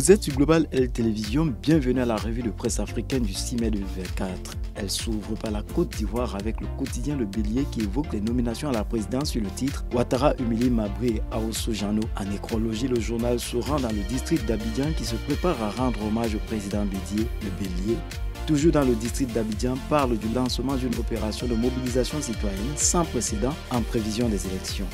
Vous êtes sur Global L Télévision, bienvenue à la revue de presse africaine du 6 mai 2024. Elle s'ouvre par la Côte d'Ivoire avec le quotidien Le Bélier qui évoque les nominations à la présidence sur le titre « Ouattara humilie Mabré et Aoussou Jano ». En nécrologie, le journal se rend dans le district d'Abidjan qui se prépare à rendre hommage au président Bédié, Le Bélier. Toujours dans le district d'Abidjan, parle du lancement d'une opération de mobilisation citoyenne sans précédent en prévision des élections.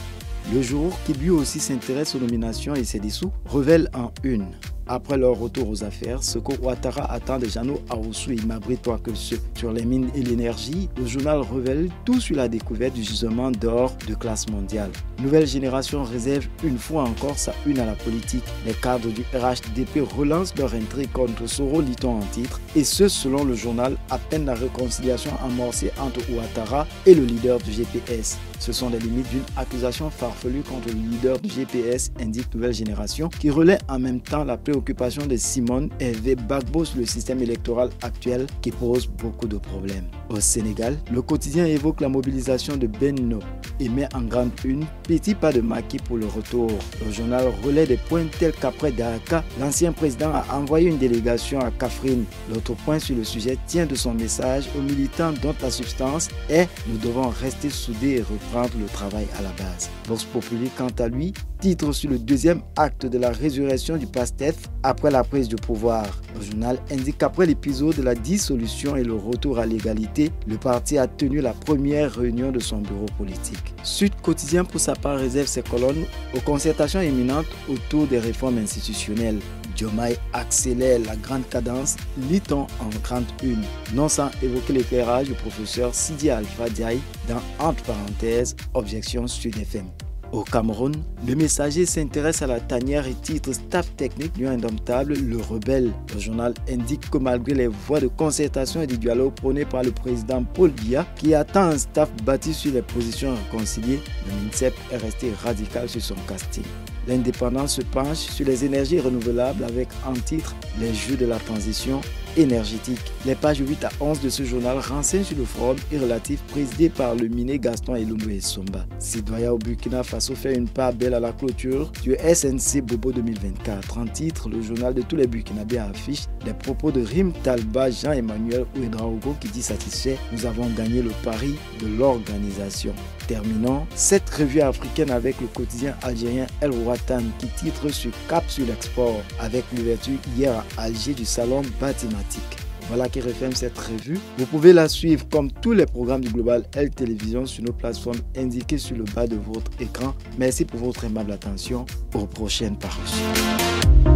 Le Jour, qui lui aussi s'intéresse aux nominations et ses dissous, révèle en une. Après leur retour aux affaires, ce que Ouattara attend de Jano, Aoussou et Mabré Touakese sur les mines et l'énergie, le journal révèle tout sur la découverte du gisement d'or de classe mondiale. Nouvelle Génération réserve une fois encore sa une à la politique. Les cadres du RHDP relancent leur intrigue contre Soro, lit-on en titre, et ce selon le journal, à peine la réconciliation amorcée entre Ouattara et le leader du GPS. Ce sont les limites d'une accusation farfelue contre le leader du GPS, indique Nouvelle Génération, qui relaie en même temps la préoccupation de Simone Hervé Gbagbo sur le système électoral actuel qui pose beaucoup de problèmes. Au Sénégal, le quotidien évoque la mobilisation de Benno et met en grande une petit pas de maquis pour le retour. Le journal relaie des points tels qu'après Dakar, l'ancien président a envoyé une délégation à Kaffrine. L'autre point sur le sujet tient de son message aux militants dont la substance est « Nous devons rester soudés et reprendre le travail à la base ». Vox Populi, quant à lui, titre sur le deuxième acte de la résurrection du PASTEF après la prise du pouvoir. Le journal indique qu'après l'épisode de la dissolution et le retour à l'égalité, le parti a tenu la première réunion de son bureau politique. Sud Quotidien, pour sa part, réserve ses colonnes aux concertations imminentes autour des réformes institutionnelles. Diomaye accélère la grande cadence, lit-on en grande une, non sans évoquer l'éclairage du professeur Sidi Alpha Diaye dans entre parenthèses Objection Sud FM. Au Cameroun, le Messager s'intéresse à la tanière et titre Staff technique du indomptable, le rebelle. Le journal indique que malgré les voies de concertation et de dialogue prônées par le président Paul Biya, qui attend un staff bâti sur les positions réconciliées, le MINSEP est resté radical sur son casting. L'Indépendance se penche sur les énergies renouvelables avec en titre Les jeux de la transition énergétique. Les pages 8 à 11 de ce journal renseignent sur le forum relatif présidé par le miné Gaston Elumbu Essomba. Citoyen au Burkina Faso fait une part belle à la clôture du SNC Bobo 2024. En titre, le journal de tous les Burkinabés affiche les propos de Rim Talba Jean-Emmanuel Ouedraogo qui dit satisfait « Nous avons gagné le pari de l'organisation ». Terminons cette revue africaine avec le quotidien algérien El Watan qui titre sur Cap sur l'export avec l'ouverture hier à Alger du salon Batimatique. Voilà qui referme cette revue. Vous pouvez la suivre comme tous les programmes du Global L Télévision sur nos plateformes indiquées sur le bas de votre écran. Merci pour votre aimable attention. Aux prochaines parutions.